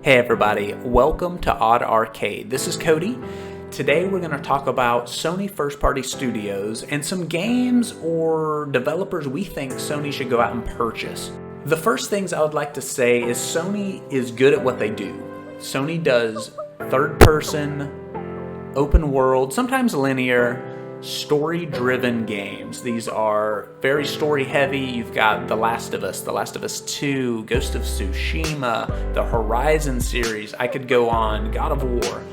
Hey everybody, welcome to Odd Arcade. This is Cody. Today we're going to talk about Sony first-party studios and some games or developers we think Sony should go out and purchase. The first things I would like to say is Sony is good at what they do. Sony does third-person, open world, sometimes linear, story-driven games. These are very story-heavy. You've got The Last of Us, The Last of Us 2, Ghost of Tsushima, the Horizon series. I could go on, God of War.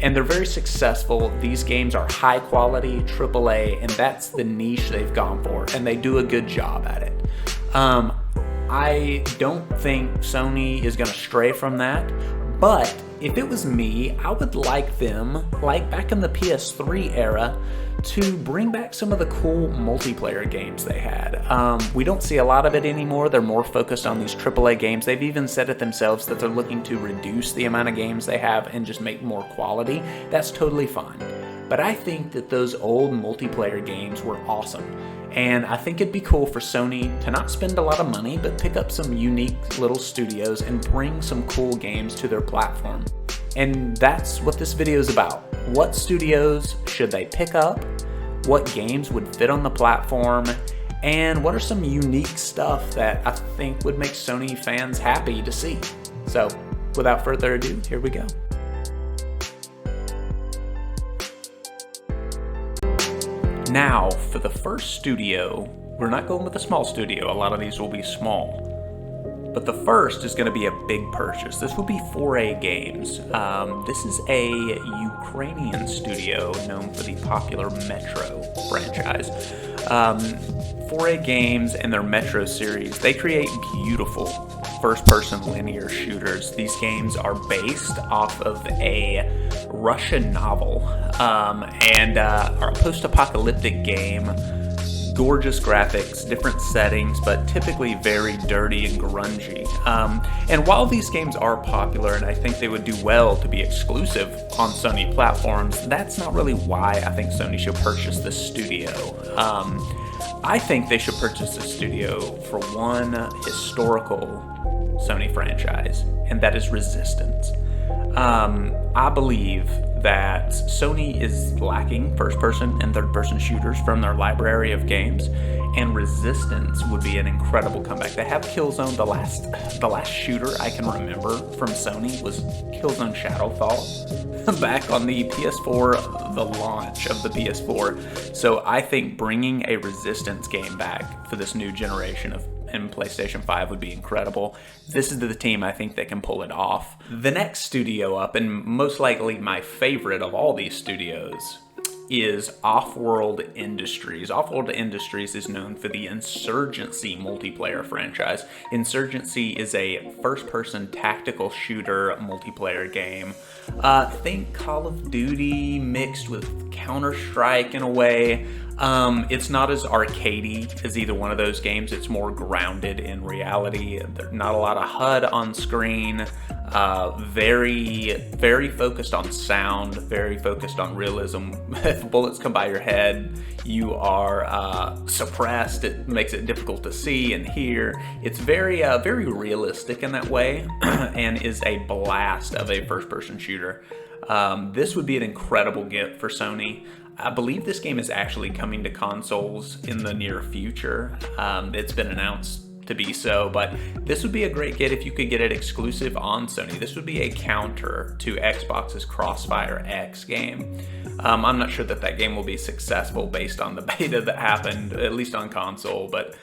And they're very successful. These games are high quality, AAA, and that's the niche they've gone for, and they do a good job at it. I don't think Sony is going to stray from that, but if it was me, I would like them, like back in the PS3 era, to bring back some of the cool multiplayer games they had. We don't see a lot of it anymore. They're more focused on these AAA games. They've even said it themselves that they're looking to reduce the amount of games they have and just make more quality. That's totally fine. But I think that those old multiplayer games were awesome. And I think it'd be cool for Sony to not spend a lot of money, but pick up some unique little studios and bring some cool games to their platform. And that's what this video is about. What studios should they pick up? What games would fit on the platform? And what are some unique stuff that I think would make Sony fans happy to see? So, without further ado, here we go. Now, for the first studio, we're not going with a small studio. A lot of these will be small. But the first is going to be a big purchase. This will be 4A Games. This is a Ukrainian studio known for the popular Metro franchise. 4A Games and their Metro series, they create beautiful first-person linear shooters. These games are based off of a Russian novel and are a post-apocalyptic game. Gorgeous graphics, different settings, but typically very dirty and grungy. And while these games are popular and I think they would do well to be exclusive on Sony platforms, that's not really why I think Sony should purchase this studio. I think they should purchase this studio for one historical Sony franchise, and that is Resistance. I believe that Sony is lacking first-person and third-person shooters from their library of games, and Resistance would be an incredible comeback. They have Killzone. The last shooter I can remember from Sony was Killzone Shadowfall back on the PS4, the launch of the PS4. So I think bringing a Resistance game back for this new generation and PlayStation 5 would be incredible. This is the team I think that can pull it off. The next studio up, and most likely my favorite of all these studios, is Offworld Industries. Offworld Industries is known for the Insurgency multiplayer franchise. Insurgency is a first-person tactical shooter multiplayer game. Think Call of Duty mixed with Counter-Strike in a way. It's not as arcadey as either one of those games. It's more grounded in reality. There's not a lot of HUD on screen. Very, very focused on sound, very focused on realism. If bullets come by your head, you are suppressed. It makes it difficult to see and hear. It's very, very realistic in that way and is a blast of a first-person shooter. This would be an incredible gift for Sony. I believe this game is actually coming to consoles in the near future. It's been announced to be so, but this would be a great get if you could get it exclusive on Sony. This would be a counter to Xbox's Crossfire X game. I'm not sure that game will be successful based on the beta that happened, at least on console, but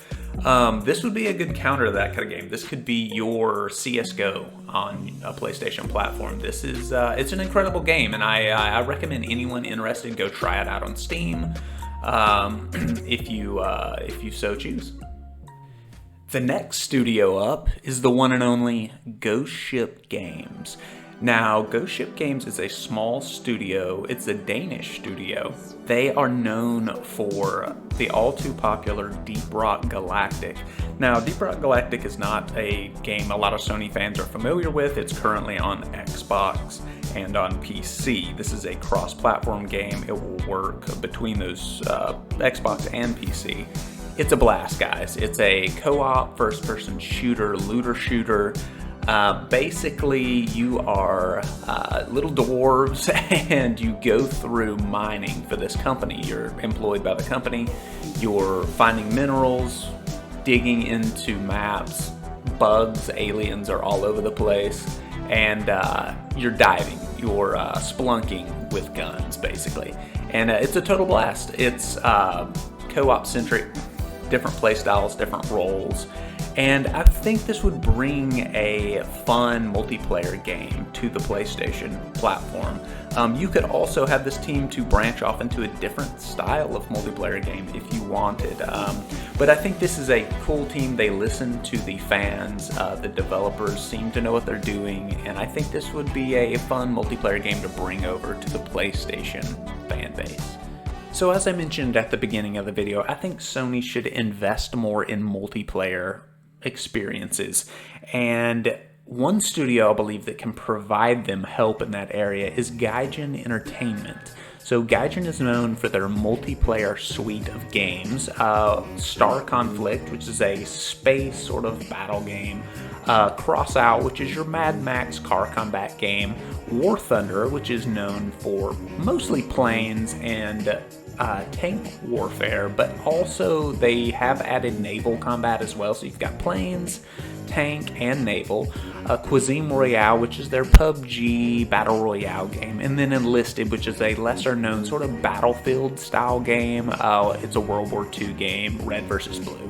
this would be a good counter to that kind of game. This could be your CSGO on a PlayStation platform. This is it's an incredible game, and I recommend anyone interested go try it out on Steam if you so choose. The next studio up is the one and only Ghost Ship Games. Now, Ghost Ship Games is a small studio. It's a Danish studio. They are known for the all-too-popular Deep Rock Galactic. Now, Deep Rock Galactic is not a game a lot of Sony fans are familiar with. It's currently on Xbox and on PC. This is a cross-platform game. It will work between those Xbox and PC. It's a blast, guys. It's a co-op first-person shooter, looter shooter. Basically, you are little dwarves and you go through mining for this company. You're employed by the company. You're finding minerals, digging into maps. Bugs, aliens are all over the place. And you're diving. You're spelunking with guns, basically. And it's a total blast. It's co-op centric, different play styles, different roles. And I think this would bring a fun multiplayer game to the PlayStation platform. You could also have this team to branch off into a different style of multiplayer game if you wanted. But I think this is a cool team. They listen to the fans. The developers seem to know what they're doing. And I think this would be a fun multiplayer game to bring over to the PlayStation fan base. So as I mentioned at the beginning of the video, I think Sony should invest more in multiplayer experiences. And one studio I believe that can provide them help in that area is Gaijin Entertainment. So Gaijin is known for their multiplayer suite of games. Star Conflict, which is a space sort of battle game. Crossout, which is your Mad Max car combat game. War Thunder, which is known for mostly planes and tank warfare, but also they have added naval combat as well. So you've got planes, tank, and naval. Cuisine Royale, which is their PUBG Battle Royale game. And then Enlisted, which is a lesser known sort of Battlefield style game. It's a World War II game, red versus blue.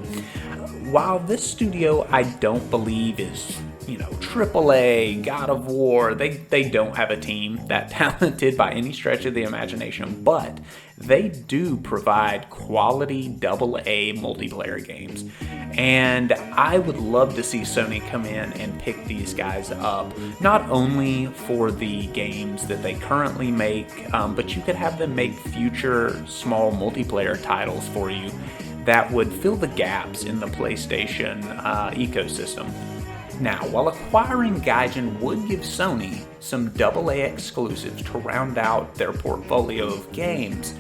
While this studio I don't believe is, AAA, God of War, they don't have a team that talented by any stretch of the imagination, but they do provide quality AA multiplayer games. And I would love to see Sony come in and pick these guys up, not only for the games that they currently make, but you could have them make future small multiplayer titles for you that would fill the gaps in the PlayStation ecosystem. Now, while acquiring Gaijin would give Sony some AA exclusives to round out their portfolio of games,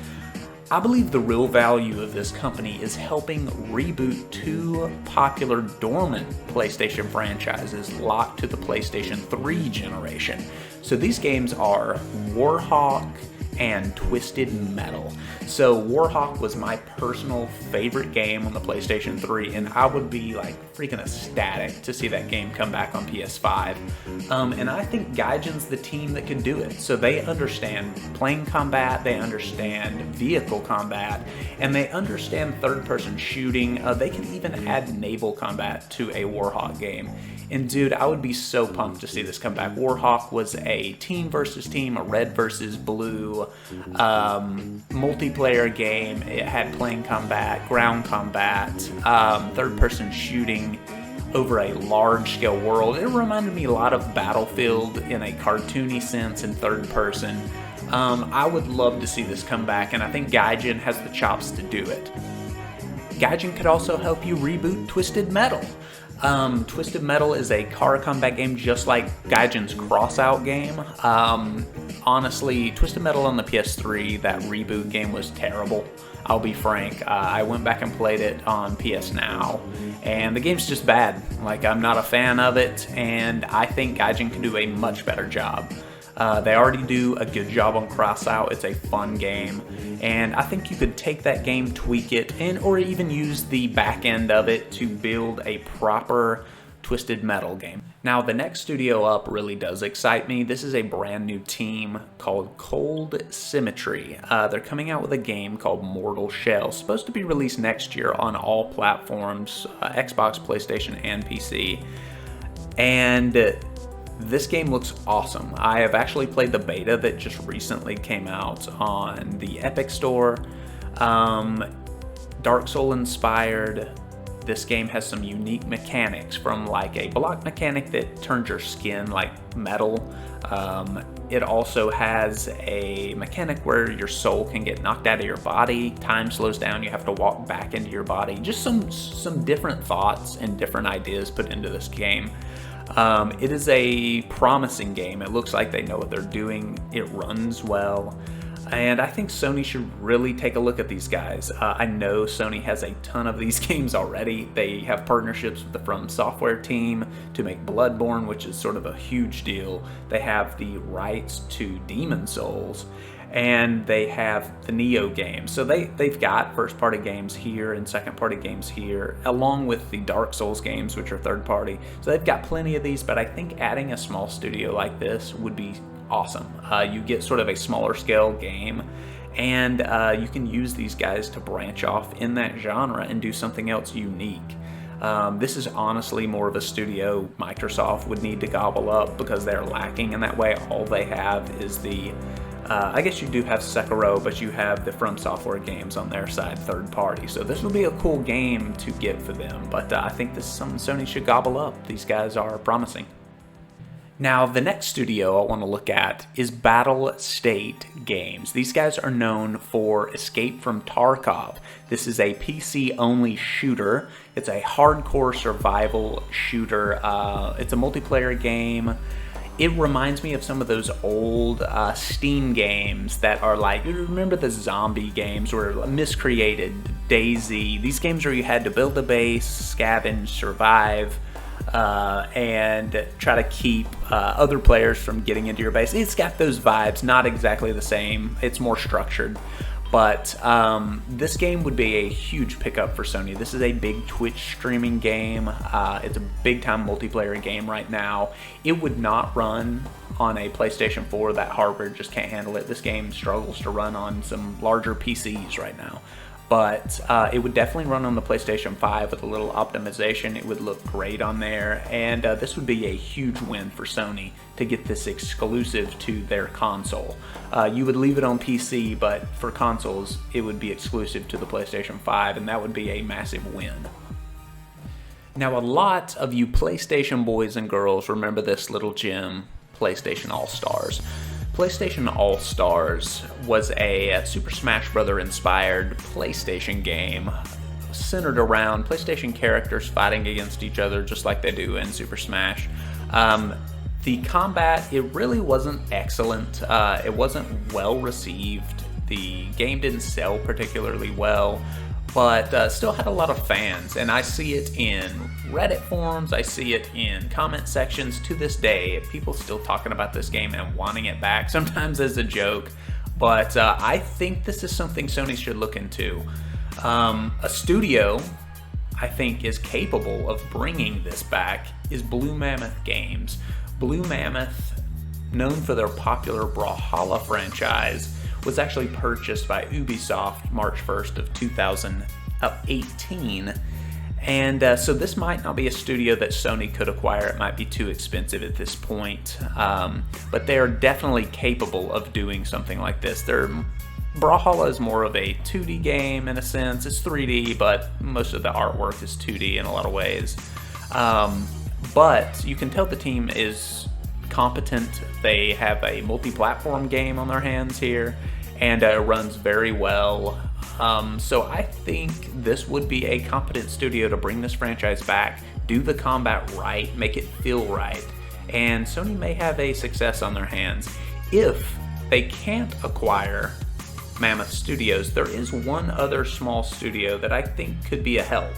I believe the real value of this company is helping reboot two popular dormant PlayStation franchises locked to the PlayStation 3 generation. So these games are Warhawk and Twisted Metal. So Warhawk was my personal favorite game on the PlayStation 3, and I would be like freaking ecstatic to see that game come back on PS5. And I think Gaijin's the team that can do it. So they understand plane combat, they understand vehicle combat, and they understand third-person shooting. They can even add naval combat to a Warhawk game. And dude, I would be so pumped to see this come back. Warhawk was a team versus team, a red versus blue multiplayer game. It had plane combat, ground combat, third-person shooting over a large-scale world. It reminded me a lot of Battlefield in a cartoony sense in third person. I would love to see this come back, and I think Gaijin has the chops to do it. Gaijin could also help you reboot Twisted Metal. Twisted Metal is a car combat game just like Gaijin's Crossout game. Honestly, Twisted Metal on the PS3, that reboot game was terrible. I'll be frank. I went back and played it on PS Now, and the game's just bad. Like, I'm not a fan of it, and I think Gaijin can do a much better job. They already do a good job on Crossout. It's a fun game, and I think you could take that game, tweak it, or even use the back end of it to build a proper Twisted Metal game. Now, the next studio up really does excite me. This is a brand new team called Cold Symmetry. They're coming out with a game called Mortal Shell, supposed to be released next year on all platforms, Xbox, PlayStation, and PC. And this game looks awesome. I have actually played the beta that just recently came out on the Epic Store. Dark Soul inspired. This game has some unique mechanics, from like a block mechanic that turns your skin like metal. It also has a mechanic where your soul can get knocked out of your body. Time slows down, you have to walk back into your body. Just some different thoughts and different ideas put into this game. It is a promising game. It looks like they know what they're doing. It runs well. And I think Sony should really take a look at these guys. I know Sony has a ton of these games already. They have partnerships with the From Software team to make Bloodborne, which is sort of a huge deal. They have the rights to Demon Souls, and they have the Neo games. So they've got first-party games here and second-party games here, along with the Dark Souls games, which are third-party. So they've got plenty of these, but I think adding a small studio like this would be awesome. You get sort of a smaller scale game, and you can use these guys to branch off in that genre and do something else unique. This is honestly more of a studio Microsoft would need to gobble up, because they're lacking in that way. All they have is the I guess you do have Sekiro, but you have the From Software games on their side, third party. So this will be a cool game to get for them, but I think this is something Sony should gobble up. These guys are promising. Now, the next studio I want to look at is Battlestate Games. These guys are known for Escape from Tarkov. This is a PC-only shooter. It's a hardcore survival shooter. It's a multiplayer game. It reminds me of some of those old Steam games that are like, you remember the zombie games or Miscreated, Daisy. These games where you had to build a base, scavenge, survive, and try to keep other players from getting into your base. It's got those vibes, not exactly the same. It's more structured. But this game would be a huge pickup for Sony. This is a big Twitch streaming game. It's a big-time multiplayer game right now. It would not run on a PlayStation 4. That hardware just can't handle it. This game struggles to run on some larger PCs right now. But it would definitely run on the PlayStation 5 with a little optimization. It would look great on there, and this would be a huge win for Sony to get this exclusive to their console. You would leave it on PC, but for consoles, it would be exclusive to the PlayStation 5, and that would be a massive win. Now, a lot of you PlayStation boys and girls remember this little gem, PlayStation All-Stars. PlayStation All-Stars was a Super Smash Bros. Inspired PlayStation game centered around PlayStation characters fighting against each other just like they do in Super Smash. The combat, it really wasn't excellent. It wasn't well received. The game didn't sell particularly well, but still had a lot of fans, and I see it in Reddit forums, I see it in comment sections to this day. People still talking about this game and wanting it back, sometimes as a joke, but I think this is something Sony should look into. A studio I think is capable of bringing this back is Blue Mammoth Games. Blue Mammoth, known for their popular Brawlhalla franchise, was actually purchased by Ubisoft March 1st of 2018, and so this might not be a studio that Sony could acquire. It might be too expensive at this point, but they are definitely capable of doing something like this. Brawlhalla is more of a 2D game in a sense. It's 3D, but most of the artwork is 2D in a lot of ways. But you can tell the team is competent. They have a multi-platform game on their hands here, and it runs very well. So I think this would be a competent studio to bring this franchise back, do the combat right, make it feel right, and Sony may have a success on their hands. If they can't acquire Mammoth Studios, there is one other small studio that I think could be a help,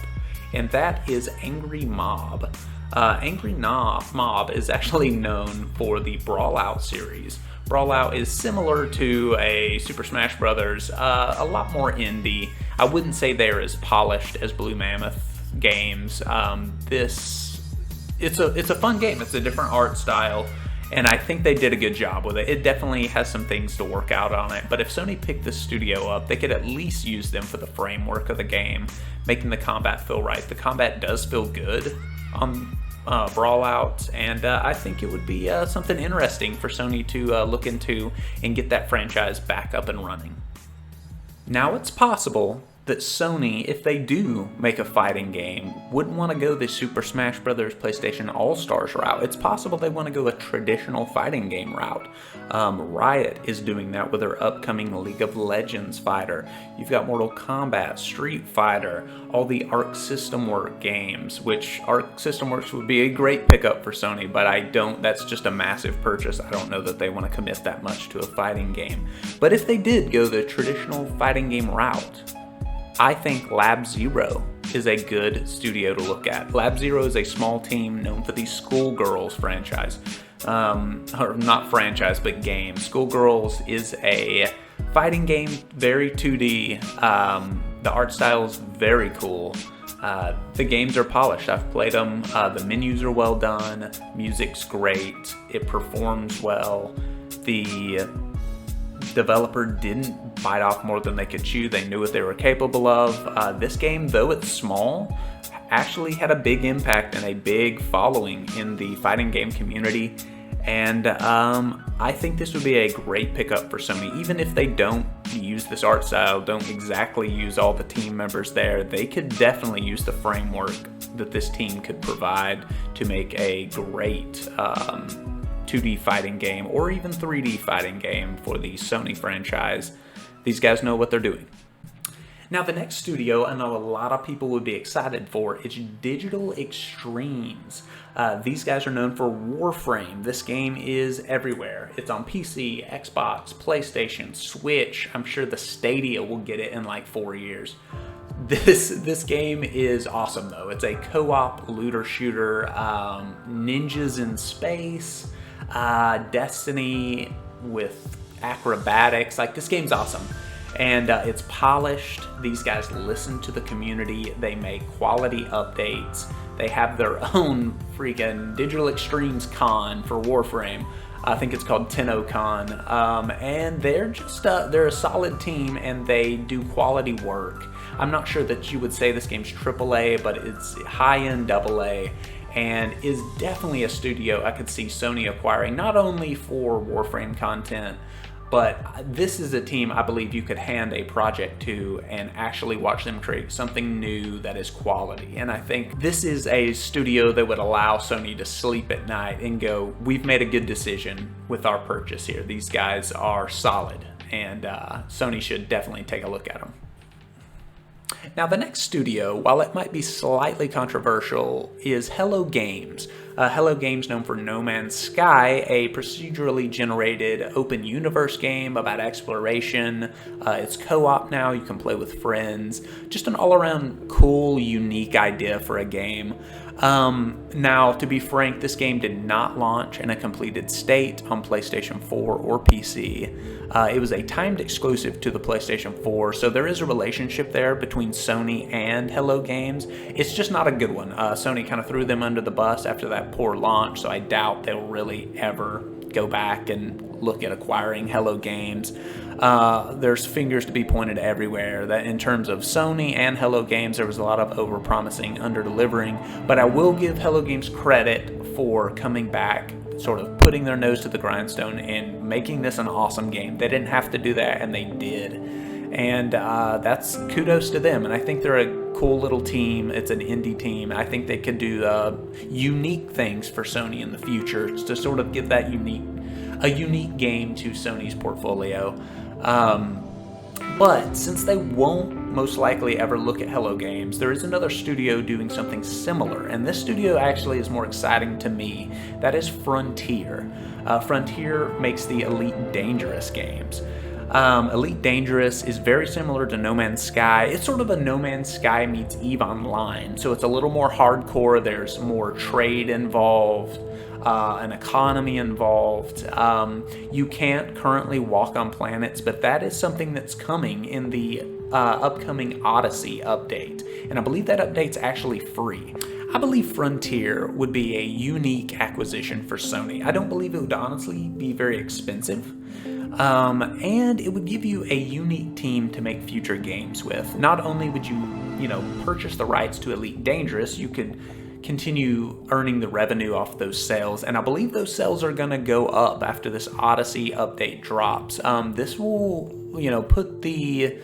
and that is Angry Mob. Angry Mob is actually known for the Brawlout series. Brawlout is similar to a Super Smash Bros., a lot more indie. I wouldn't say they're as polished as Blue Mammoth Games. It's a fun game. It's a different art style, and I think they did a good job with it. It definitely has some things to work out on it, but if Sony picked this studio up, they could at least use them for the framework of the game, making the combat feel right. The combat does feel good on Brawlout, and I think it would be something interesting for Sony to look into and get that franchise back up and running. Now, it's possible that Sony, if they do make a fighting game, wouldn't want to go the Super Smash Bros. PlayStation All-Stars route. It's possible they want to go a traditional fighting game route. Riot is doing that with their upcoming League of Legends fighter. You've got Mortal Kombat, Street Fighter, all the Arc System Works games, which Arc System Works would be a great pickup for Sony, but that's just a massive purchase. I don't know that they want to commit that much to a fighting game. But if they did go the traditional fighting game route, I think Lab Zero is a good studio to look at. Lab Zero is a small team known for the Schoolgirls franchise. Or not franchise, but game. Schoolgirls is a fighting game, very 2D. The art style is very cool. The games are polished. I've played them. The menus are well done. Music's great. It performs well. The developer didn't bite off more than they could chew. They knew what they were capable of. This game, though it's small, actually had a big impact and a big following in the fighting game community. And I think this would be a great pickup for Sony. Even if they don't use this art style, don't exactly use all the team members there, they could definitely use the framework that this team could provide to make a great 2D fighting game or even 3D fighting game for the Sony franchise. These guys know what they're doing. Now, the next studio I know a lot of people would be excited for is Digital Extremes. These guys are known for Warframe. This game is everywhere. It's on PC, Xbox, PlayStation, Switch. I'm sure the Stadia will get it in like 4 years. This game is awesome, though. It's a co-op looter shooter, ninjas in space, Destiny with acrobatics. Like, this game's awesome. And it's polished. These guys listen to the community. They make quality updates. They have their own freaking Digital Extremes con for Warframe. I think it's called TennoCon. And they're just they're a solid team, and they do quality work. I'm not sure that you would say this game's AAA, but it's high-end AA. And is definitely a studio I could see Sony acquiring, not only for Warframe content, but this is a team I believe you could hand a project to and actually watch them create something new that is quality. And I think this is a studio that would allow Sony to sleep at night and go, we've made a good decision with our purchase here. These guys are solid, and Sony should definitely take a look at them. Now, the next studio, while it might be slightly controversial, is Hello Games. Hello Games, known for No Man's Sky, a procedurally generated open universe game about exploration. It's co-op now, you can play with friends. Just an all-around cool, unique idea for a game. Now, to be frank, this game did not launch in a completed state on PlayStation 4 or PC. It was a timed exclusive to the PlayStation 4, so there is a relationship there between Sony and Hello Games. It's just not a good one. Sony kind of threw them under the bus after that poor launch, so I doubt they'll really ever go back and look at acquiring Hello Games. There's fingers to be pointed everywhere that in terms of Sony and Hello Games, there was a lot of over-promising, under-delivering, but I will give Hello Games credit for coming back, sort of putting their nose to the grindstone and making this an awesome game. They didn't have to do that, and they did. And that's kudos to them. And I think they're a cool little team. It's an indie team. I think they could do unique things for Sony in the future to sort of give that a unique game to Sony's portfolio. But since they won't most likely ever look at Hello Games, there is another studio doing something similar, and this studio actually is more exciting to me. That is Frontier. Frontier makes the Elite Dangerous games. Elite Dangerous is very similar to No Man's Sky. It's sort of a No Man's Sky meets EVE Online, so it's a little more hardcore. There's more trade involved, an economy involved. You can't currently walk on planets, but that is something that's coming in the upcoming Odyssey update, and I believe that update's actually free. I believe Frontier would be a unique acquisition for Sony. I don't believe it would honestly be very expensive. And it would give you a unique team to make future games with. Not only would you purchase the rights to Elite Dangerous, you could continue earning the revenue off those sales, and I believe those sales are going to go up after this Odyssey update drops. This will, put the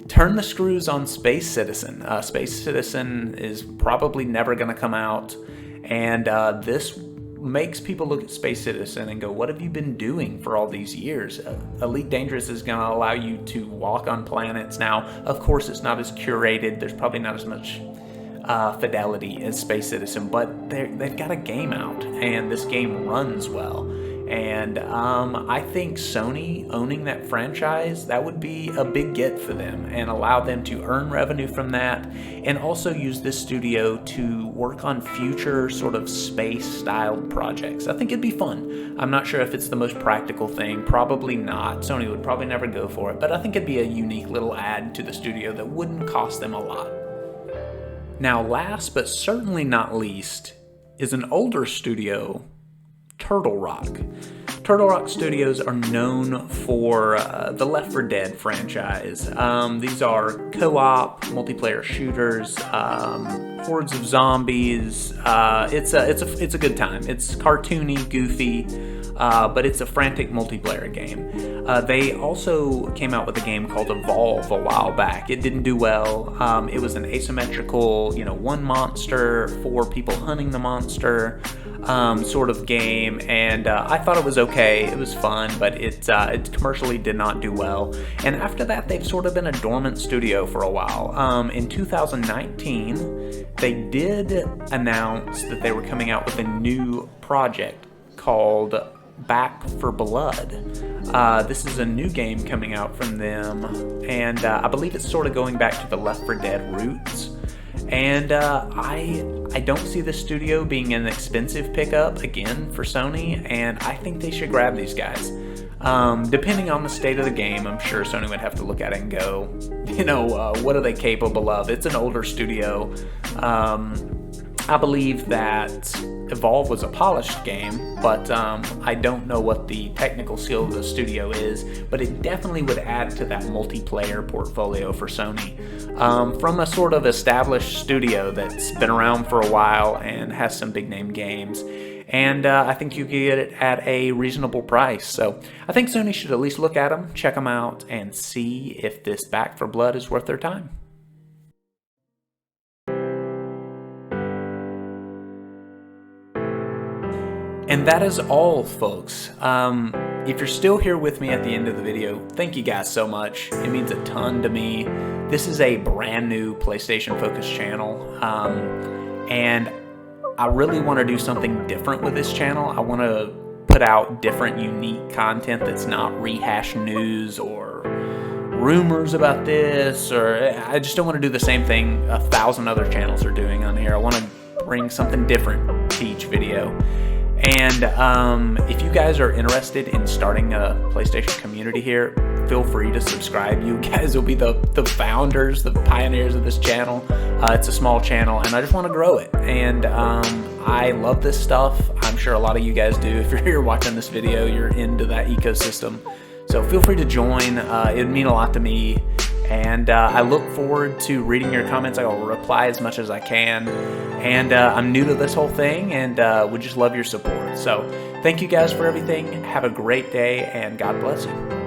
turn the screws on Space Citizen. Space Citizen is probably never going to come out, and this makes people look at Space Citizen and go, what have you been doing for all these years? Elite Dangerous is going to allow you to walk on planets. Now, of course, it's not as curated. There's probably not as much fidelity as Space Citizen, but they've got a game out, and this game runs well. And I think Sony owning that franchise, that would be a big get for them and allow them to earn revenue from that, and also use this studio to work on future sort of space-styled projects. I think it'd be fun. I'm not sure if it's the most practical thing. Probably not. Sony would probably never go for it, but I think it'd be a unique little add to the studio that wouldn't cost them a lot. Now, last but certainly not least is an older studio, Turtle Rock. Turtle Rock Studios are known for the Left 4 Dead franchise. These are co-op multiplayer shooters, hordes of zombies. It's a good time. It's cartoony, goofy, but it's a frantic multiplayer game. They also came out with a game called Evolve a while back. It didn't do well. It was an asymmetrical, one monster, 4 people hunting the monster sort of game, and I thought it was okay. It was fun, but it commercially did not do well. And after that, they've sort of been a dormant studio for a while. In 2019, they did announce that they were coming out with a new project called Back 4 Blood. This is a new game coming out from them, and I believe it's sort of going back to the Left 4 Dead roots. And I don't see this studio being an expensive pickup again for Sony, and I think they should grab these guys. Depending on the state of the game, I'm sure Sony would have to look at it and go, what are they capable of? It's an older studio. I believe that Evolve was a polished game, but I don't know what the technical skill of the studio is, but it definitely would add to that multiplayer portfolio for Sony. From a sort of established studio that's been around for a while and has some big name games, and I think you could get it at a reasonable price. So I think Sony should at least look at them, check them out, and see if this Back 4 Blood is worth their time. And that is all, folks. If you're still here with me at the end of the video, thank you guys so much. It means a ton to me. This is a brand new PlayStation-focused channel, and I really want to do something different with this channel. I want to put out different, unique content that's not rehashed news or rumors about this, or I just don't want to do the same thing 1,000 other channels are doing on here. I want to bring something different to each video. And if you guys are interested in starting a PlayStation community here, feel free to subscribe. You guys will be the founders, the pioneers of this channel. It's a small channel, and I just want to grow it. And I love this stuff. I'm sure a lot of you guys do. If you're here watching this video, you're into that ecosystem. So feel free to join. It'd mean a lot to me. And I look forward to reading your comments. I will reply as much as I can. And I'm new to this whole thing, and would just love your support. So thank you guys for everything. Have a great day, and God bless you.